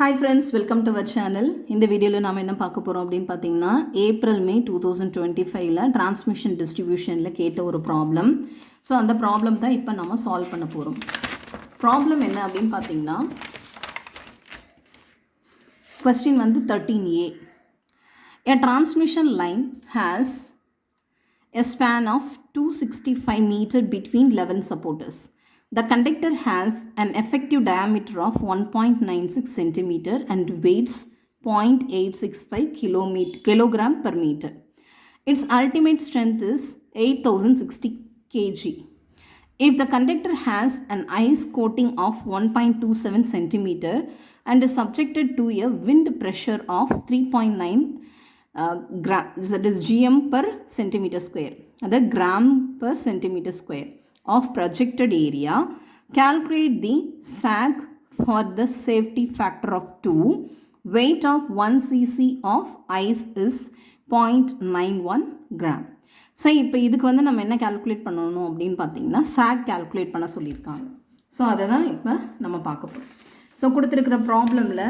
Hi friends, welcome to our channel. இந்த வீடியோவில் நாம் என்ன பார்க்க போகிறோம் அப்படின்னு பார்த்தீங்கன்னா ஏப்ரல் மே 2025ல டிரான்ஸ்மிஷன் டிஸ்ட்ரிபியூஷனில் கேட்ட ஒரு ப்ராப்ளம். ஸோ அந்த ப்ராப்ளம் தான் இப்போ நம்ம சால்வ் பண்ண போகிறோம். ப்ராப்ளம் என்ன அப்படின்னு பார்த்தீங்கன்னா கொஸ்டின் வந்து 13A. A transmission line has a span of 265 meter between 11 supporters. The conductor has an effective diameter of 1.96 cm and weighs 0.865 kilogram per meter. Its ultimate strength is 8060 kg. If the conductor has an ice coating of 1.27 cm and is subjected to a wind pressure of 3.9 gram, that is gm per centimeter square, that gram per centimeter square of projected area, calculate the sag for the safety factor of 2. Weight of 1 cc of ice is 0.91 gram. So இப்போ இதுக்கு வந்து நம்ம என்ன calculate பண்ணணும் அப்படின்னு பார்த்தீங்கன்னா chalk calculate பண்ண சொல்லியிருக்காங்க. ஸோ அதை தான் இப்போ நம்ம பார்க்க போகிறோம். ஸோ கொடுத்துருக்கிற ப்ராப்ளமில்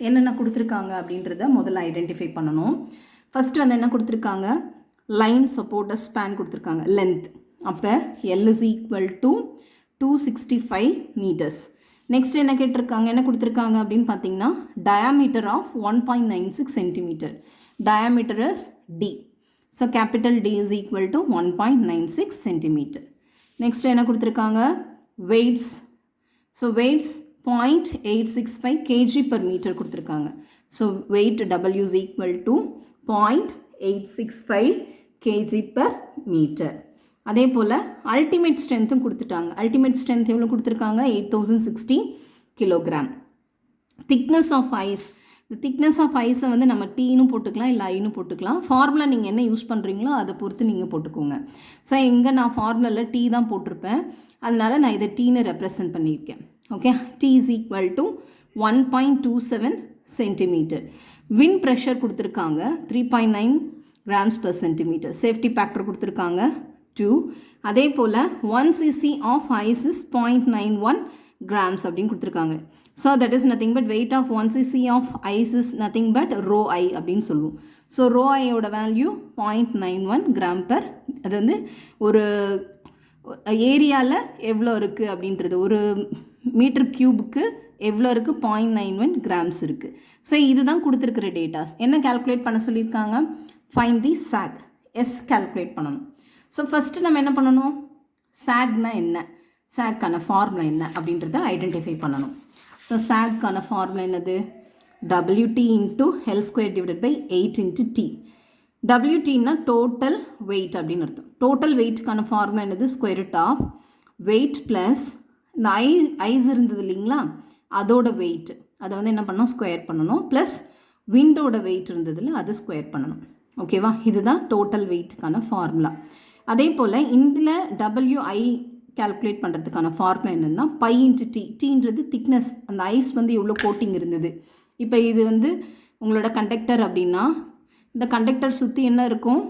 என்னென்ன கொடுத்துருக்காங்க அப்படின்றத முதல்ல ஐடென்டிஃபை பண்ணணும். ஃபஸ்ட்டு வந்து என்ன கொடுத்துருக்காங்க, லைன் சப்போர்ட்டர் ஸ்பேன் கொடுத்துருக்காங்க, லென்த். அப்போ L is equal to 265 meters. Next என்ன கேட்டிருக்காங்க, என்ன கொடுத்துருக்காங்க அப்படின்னு பார்த்தீங்கன்னா diameter of 1.96 centimeter. Diameter is D. So capital D is equal to 1.96 centimeter. Next என்ன கொடுத்துருக்காங்க, weights. So weights 0.865 kg per meter கொடுத்துருக்காங்க. So weight W is equal to 0.865 kg per meter. அதே போல் அல்டிமேட் ஸ்ட்ரென்த்தும் கொடுத்துட்டாங்க. அல்டிமேட் ஸ்ட்ரென்த் எவ்வளோ கொடுத்துருக்காங்க, 8060 kilogram. Thickness of ice, இந்த thickness of ஐஸை வந்து நம்ம டீன்னு போட்டுக்கலாம், இல்லை ஐன்னு போட்டுக்கலாம். ஃபார்முலா நீங்கள் என்ன யூஸ் பண்ணுறீங்களோ அதை பொறுத்து நீங்கள் போட்டுக்கோங்க. ஸோ இங்கே நான் ஃபார்முலாவில் டீ தான் போட்டிருப்பேன், அதனால் நான் இதை டீன்னு ரெப்ரசன்ட் பண்ணியிருக்கேன். Okay, T is equal to 1.27 centimeter. Wind pressure கொடுத்துருக்காங்க 3.9 grams per centimeter. Safety factor கொடுத்துருக்காங்க 2. அதே போல் 1 cc of ice is 0.91 grams அப்படின்னு கொடுத்துருக்காங்க. So that is nothing but weight of 1 cc of ice is nothing but rho I அப்படின்னு சொல்லுவோம். So rho ஐயோட value 0.91 gram per, அது வந்து ஒரு ஏரியாவில் எவ்வளோ இருக்குது அப்படின்றது, ஒரு மீட்டர் க்யூபுக்கு எவ்வளோ இருக்குது, 0.91 grams இருக்குது. ஸோ இதுதான் கொடுத்துருக்கிற டேட்டாஸ். என்ன கால்குலேட் பண்ண சொல்லியிருக்காங்க, find the sag, S calculate பண்ணணும். ஸோ ஃபஸ்ட்டு நம்ம என்ன பண்ணணும், சாக்னா என்ன, சாக்கான ஃபார்முலா என்ன அப்படின்றத ஐடென்டிஃபை பண்ணணும். ஸோ சாக்கான ஃபார்முலா என்னது, WT into L square divided by 8 into T. WTன்னா டோட்டல் வெயிட் அப்படின்னு அர்த்தம். டோட்டல் வெயிட்டுக்கான ஃபார்முலா என்னது, square root of weight plus இந்த ஐஸ் இருந்தது இல்லைங்களா, அதோட வெயிட், அதை வந்து என்ன பண்ணணும், ஸ்கொயர் பண்ணணும், ப்ளஸ் விண்டோட வெயிட் இருந்ததில்ல, அது ஸ்கொயர் பண்ணணும். ஓகேவா, இதுதான் டோட்டல் வெயிட்டுக்கான ஃபார்முலா. அதே போல் இதில் WI கால்குலேட் பண்ணுறதுக்கான ஃபார்முலா என்னென்னா பை இன்ட்டு T. டீன்றது திக்னஸ், அந்த ஐஸ் வந்து எவ்வளோ கோட்டிங் இருந்தது. இப்போ இது வந்து உங்களோட கண்டக்டர் அப்படின்னா இந்த கண்டக்டர் சுற்றி என்ன இருக்கும்,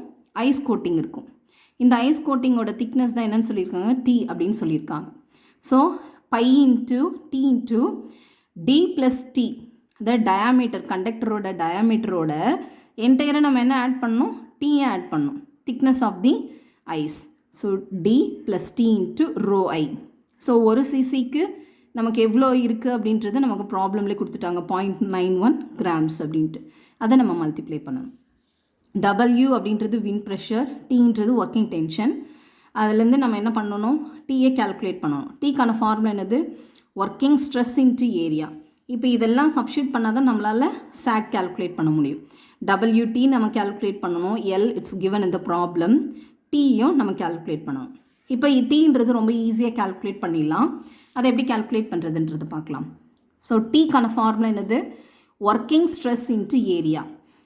ஐஸ் கோட்டிங் இருக்கும். இந்த ஐஸ் கோட்டிங்கோட திக்னஸ் தான் என்னன்னு சொல்லியிருக்காங்க, T அப்படின்னு சொல்லியிருக்காங்க. So pi into T into D plus T, இந்த டயாமீட்டர், கண்டக்டரோட டயாமீட்டரோட என்டையராக நம்ம என்ன ஆட் பண்ணணும், டீயை ஆட் பண்ணணும், thickness of the ice. So D plus T into rho I. So ஒரு சிசிக்கு நமக்கு எவ்வளோ இருக்குது அப்படின்றத நமக்கு ப்ராப்ளம்லேயே கொடுத்துட்டாங்க, 0.91 grams அப்படின்ட்டு. அதை நம்ம மல்டிப்ளை பண்ணணும். W அப்படின்றது விண்ட் ப்ரெஷர், Tன்றது ஒர்க்கிங் டென்ஷன். அதுலேருந்து நம்ம என்ன பண்ணணும், டீயை கால்குலேட் பண்ணணும். டீக்கான ஃபார்முலா என்னது, ஒர்க்கிங் ஸ்ட்ரெஸ் இன்ட்டு ஏரியா. இப்போ இதெல்லாம் சப்ஸ்டியூட் பண்ணால் தான் நம்மளால் சாக் கால்குலேட் பண்ண முடியும். WT நம்ம கால்குலேட் பண்ணணும், L இட்ஸ் கிவன் இந்த ப்ராப்ளம், டீயும் நம்ம கால்குலேட் பண்ணணும். இப்போ டீன்றது ரொம்ப ஈஸியாக கால்குலேட் பண்ணிடலாம். அதை எப்படி கால்குலேட் பண்ணுறதுன்றது பார்க்கலாம். ஸோ டீக்கான ஃபார்முலா என்னது, ஒர்க்கிங் ஸ்ட்ரெஸ் இன்ட்டு ஏரியா.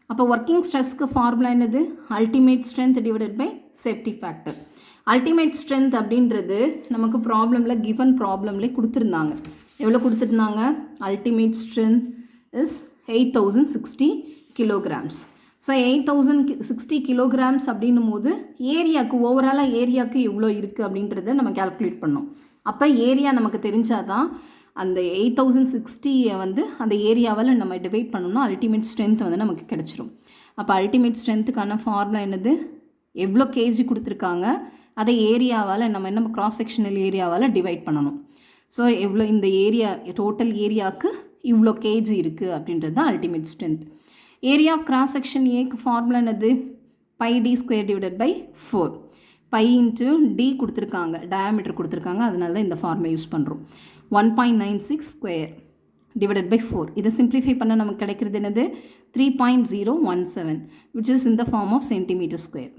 அப்போ ஒர்க்கிங் ஸ்ட்ரெஸ்க்கு ஃபார்முலா என்னது, ultimate strength divided by safety factor. Ultimate strength அப்படின்றது நமக்கு ப்ராப்ளமில் கிவன் ப்ராப்ளம்லேயே கொடுத்துருந்தாங்க. எவ்வளோ கொடுத்துருந்தாங்க, ultimate strength is 8060 kilograms. So 8060 kilograms அப்படின்னும் போது ஏரியாவுக்கு, ஓவராலாக ஏரியாவுக்கு எவ்வளோ இருக்குது அப்படின்றத நம்ம கால்குலேட் பண்ணோம். அப்போ ஏரியா நமக்கு தெரிஞ்சாதான் அந்த 8060 வந்து அந்த ஏரியாவால் நம்ம டிவைட் பண்ணோம்னா அல்டிமேட் ஸ்ட்ரென்த் வந்து நமக்கு கிடச்சிரும். அப்போ அல்டிமேட் ஸ்ட்ரென்த்துக்கான ஃபார்முலா என்னது, எவ்வளோ கேஜி கொடுத்துருக்காங்க அதை ஏரியாவால் நம்ம என்ன கிராஸ் செக்ஷனல் ஏரியாவால் டிவைட் பண்ணணும். ஸோ எவ்வளோ இந்த ஏரியா டோட்டல் ஏரியாவுக்கு இவ்வளோ கேஜி இருக்குது அப்படின்றது தான் ultimate strength. Area of cross section ஏக்கு ஃபார்முலா என்னது, pi d square divided by 4. Pi into d கொடுத்துருக்காங்க, டயாமீட்டர் கொடுத்துருக்காங்க, அதனால தான் இந்த ஃபார்முலா யூஸ் பண்ணுறோம். 1.96 ஸ்கொயர் டிவைடட் பை 4. இதை சிம்பிளிஃபை பண்ண நமக்கு கிடைக்கிறது என்னது 3.017 which is in the form of centimetre square.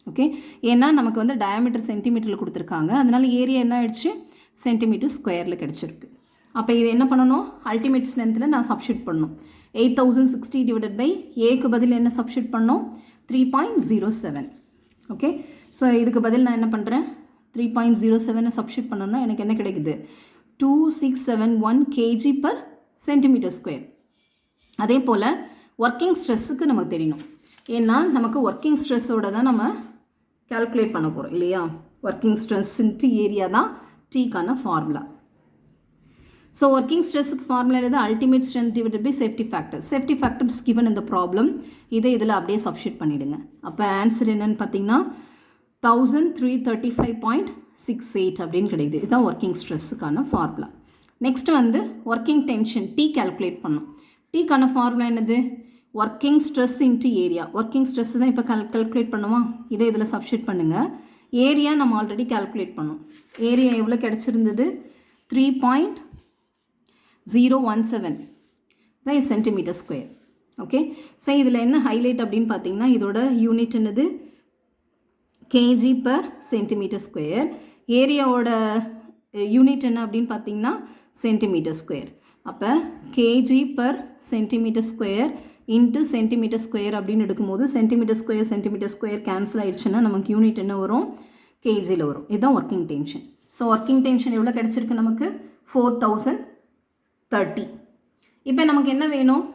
Okay, ஏன்னா நமக்கு வந்து டயாமீட்டர் சென்டிமீட்டரில் கொடுத்துருக்காங்க, அதனால ஏரியா என்ன ஆயிடுச்சு சென்டிமீட்டர் ஸ்கொயரில் கிடச்சிருக்கு. அப்போ இது என்ன பண்ணணும், அல்டிமேட் ஸ்ட்ரென்த்தில் நான் சப்ஸ்டியூட் பண்ணணும். 8060 டிவைடட் பை ஏக்கு பதில் என்ன சப்ஸ்டியூட் பண்ணோம் 3.07. ஓகே, ஸோ இதுக்கு பதில் நான் என்ன பண்ணுறேன் 3.07 சப்ஸ்டியூட் பண்ணோன்னா எனக்கு என்ன கிடைக்குது 2671 kg per சென்டிமீட்டர் ஸ்கொயர். அதே போல் ஒர்க்கிங் ஸ்ட்ரெஸ்ஸுக்கு நமக்கு தெரியணும், ஏன்னா நமக்கு ஒர்க்கிங் ஸ்ட்ரெஸ்ஸோட தான் நம்ம கால்குலேட் பண்ண போகிறோம் இல்லையா. ஒர்க்கிங் ஸ்ட்ரெஸ் இன்ட்டு ஏரியா தான் டீக்கான ஃபார்முலா. ஸோ ஒர்க்கிங் ஸ்ட்ரெஸ்ஸுக்கு ஃபார்முலா என்னது ultimate strength divided by safety factor. Safety factor is given இந்த ப்ராப்ளம், இதை இதில் அப்படியே சப்ஸ்டியூட் பண்ணிவிடுங்க. அப்போ ஆன்சர் என்னென்னு பார்த்தீங்கன்னா 1335.68 அப்படின்னு கிடைக்குது. இதுதான் ஒர்க்கிங் ஸ்ட்ரெஸ்ஸுக்கான ஃபார்முலா. நெக்ஸ்ட்டு வந்து ஒர்க்கிங் டென்ஷன் டி கால்குலேட் பண்ணணும். டீக்கான ஃபார்முலா என்னது working stress into area. Working stress தான் இப்போ கால்குலேட் பண்ணுமா, இதை இதில் சப்ஸ்டியூட் பண்ணுங்கள். ஏரியா நம்ம ஆல்ரெடி கால்குலேட் பண்ணோம். ஏரியா எவ்வளோ கிடச்சிருந்தது 3.017 தான் சென்டிமீட்டர் ஸ்கொயர். ஓகே, ஸோ இதில் என்ன ஹைலைட் அப்படின்னு பார்த்தீங்கன்னா இதோட யூனிட் என்னது கேஜி பர் சென்டிமீட்டர் ஸ்கொயர். ஏரியாவோட யூனிட் என்ன அப்படின்னு பார்த்தீங்கன்னா சென்டிமீட்டர் ஸ்கொயர். அப்போ KG per centimetre square into centimetre square அப்படின்னு எடுக்கும்போது சென்டிமீட்டர் ஸ்கொயர் கேன்சல் ஆகிடுச்சுன்னா நமக்கு யூனிட் என்ன வரும் கேஜியில் வரும். இதுதான் working tension. So working tension எவ்வளோ கிடச்சிருக்கு நமக்கு 4030. இப்போ நமக்கு என்ன வேணும்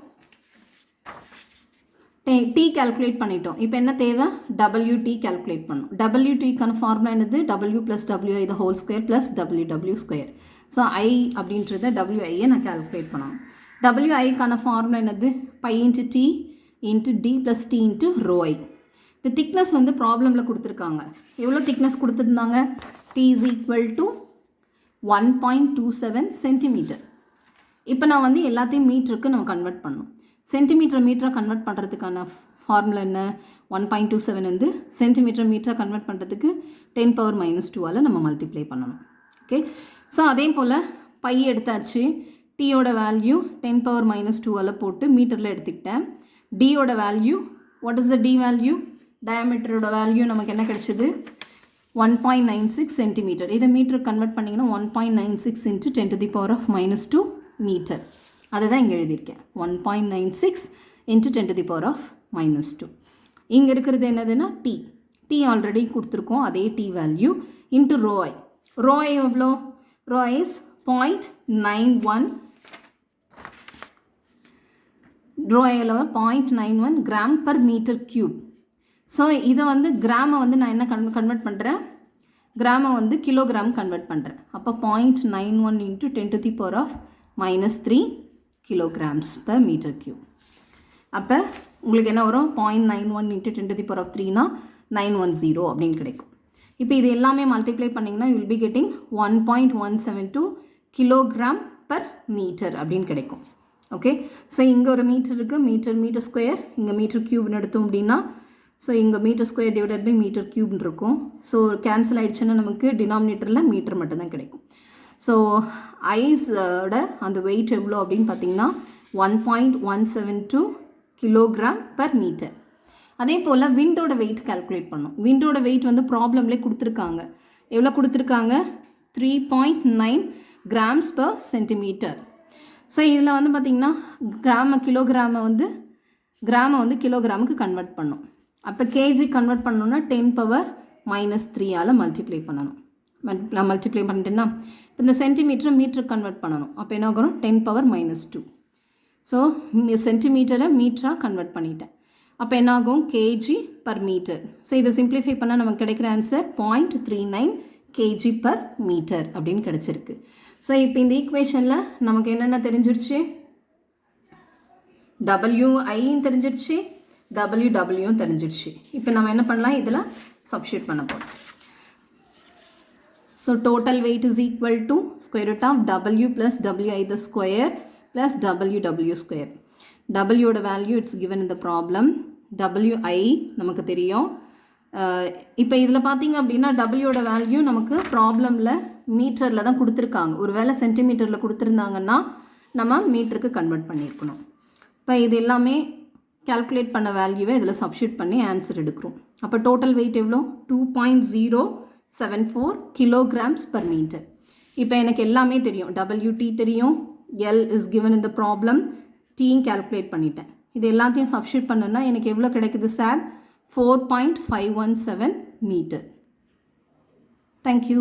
டி கால்குலேட் பண்ணிட்டோம். இப்போ என்ன தேவை WT கால்குலேட் பண்ணணும். WTக்கான ஃபார்முலா என்னது W + WI the whole square + WW square. So I அப்படின்றத WIயை நான் கால்குலேட் பண்ணணும். WIக்கான ஃபார்முலா என்னது pi into d into d plus t into ρi. இந்த திக்னஸ் வந்து ப்ராப்ளமில் கொடுத்துருக்காங்க. எவ்வளோ திக்னஸ் கொடுத்துருந்தாங்க T is equal to 1.27 centimetre. இப்போ நான் வந்து எல்லாத்தையும் மீட்டருக்கு நம்ம கன்வெர்ட் பண்ணணும். மீட்டரை கன்வெர்ட் பண்ணுறதுக்கான ஃபார்முலா என்ன 1.27 வந்து மீட்டரை கன்வெர்ட் பண்ணுறதுக்கு 10⁻²ஆல் நம்ம மல்டிப்ளை பண்ணணும். ஓகே, ஸோ அதே போல் பை எடுத்தாச்சு, டீயோட வேல்யூ 10⁻² போட்டு மீட்டரில் எடுத்துக்கிட்டேன். டியோட value what is the D value, டயாமீட்டரோட வேல்யூ நமக்கு என்ன கிடைச்சிது 1.96 சென்டிமீட்டர். இதை மீட்டருக்கு கன்வெர்ட் பண்ணிங்கன்னா 1.96 × 10⁻² மீட்டர். அதை தான் இங்கே எழுதியிருக்கேன் 1.96 × 10⁻². இங்கே இருக்கிறது என்னதுன்னா டி ஆல்ரெடி கொடுத்துருக்கோம், அதே D value into ρi. ρi எவ்வளோ ρi is 0.91 0.91 gram per metre cube. So இதை வந்து கிராமை வந்து நான் என்ன கன்வெர்ட் பண்ணுறேன், கிராமை வந்து கிலோகிராம் கன்வெர்ட் பண்ணுறேன். அப்போ 0.91 × 10⁻³ kilograms per meter cube. அப்போ உங்களுக்கு என்ன வரும் 0.91 × 10⁻³ 910 அப்படின்னு கிடைக்கும். இப்போ இது எல்லாமே மல்டிப்ளை பண்ணிங்கன்னா you will be getting 1.172 kilogram per metre அப்படின்னு கிடைக்கும். ஓகே, ஸோ இங்கே ஒரு மீட்டர் இருக்குது, மீட்டர் ஸ்கொயர், இங்கே மீட்டர் க்யூப்னு எடுத்தோம் அப்படின்னா ஸோ இங்கே metre square divided by metre க்யூப்னு இருக்கும். ஸோ கேன்சல் ஆகிடுச்சுன்னா நமக்கு டினாமினேட்டரில் மீட்டர் மட்டும்தான் கிடைக்கும். ஸோ ஐஸோட அந்த வெயிட் எவ்வளோ அப்படின்னு பார்த்தீங்கன்னா 1.172 கிலோகிராம் பர் மீட்டர். அதே போல் விண்டோட வெயிட் கால்குலேட் பண்ணோம். விண்டோட வெயிட் வந்து ப்ராப்ளம்லேயே கொடுத்துருக்காங்க. எவ்வளோ கொடுத்துருக்காங்க 3.9 கிராம்ஸ் பர் சென்டிமீட்டர். ஸோ இதில் வந்து பார்த்திங்கன்னா கிராமை வந்து கிலோகிராமுக்கு கன்வெர்ட் பண்ணும். அப்போ கேஜி கன்வெர்ட் பண்ணணுன்னா 10⁻³ மல்டிப்ளை பண்ணணும். நான் மல்டிப்ளை பண்ணிட்டேன்னா இப்போ இந்த சென்டிமீட்டரை மீட்டருக்கு கன்வெர்ட் பண்ணணும். அப்போ என்ன ஆகும் 10⁻². ஸோ சென்டிமீட்டரை மீட்டராக கன்வெர்ட் பண்ணிட்டேன். அப்போ என்ன ஆகும் கேஜி பர் மீட்டர். ஸோ இதை சிம்பிளிஃபை பண்ணால் நமக்கு கிடைக்கிற ஆன்சர் 0.39 kg per meter அப்படின்னு கிடச்சிருக்கு. ஸோ இப்போ இந்த ஈக்குவேஷனில் நமக்கு என்னென்ன தெரிஞ்சிருச்சு, WI தெரிஞ்சிருச்சு, WW தெரிஞ்சிருச்சு. இப்போ நம்ம என்ன பண்ணலாம், இதில் சப்ஸ்டிட்யூட் பண்ண போகிறோம். So total weight is equal to square root of W plus WI the square plus WW square. W ஓட value it's given in the problem. WI நமக்கு தெரியும். இப்போ இதில் பார்த்தீங்க அப்படின்னா W ஓட வேல்யூ நமக்கு ப்ராப்ளமில் மீட்டரில் தான் கொடுத்துருக்காங்க. ஒரு வேளை சென்டிமீட்டரில் கொடுத்துருந்தாங்கன்னா நம்ம மீட்டருக்கு கன்வெர்ட் பண்ணியிருக்கணும். இப்போ இது எல்லாமே கால்குலேட் பண்ண வேல்யூவை இதில் சப்ஸ்டிட்யூட் பண்ணி ஆன்சர் எடுக்கிறோம். அப்போ டோட்டல் வெயிட் எவ்வளோ, 2.074 kilograms per meter. இப்போ எனக்கு எல்லாமே தெரியும், WT தெரியும், L is given in the problem, T calculate பண்ணிட்டேன். இது எல்லாத்தையும் சப்ஸ்டிட்யூட் பண்ணனா எனக்கு எவ்வளோ கிடைக்குது சார், 4.517 meter. Thank you.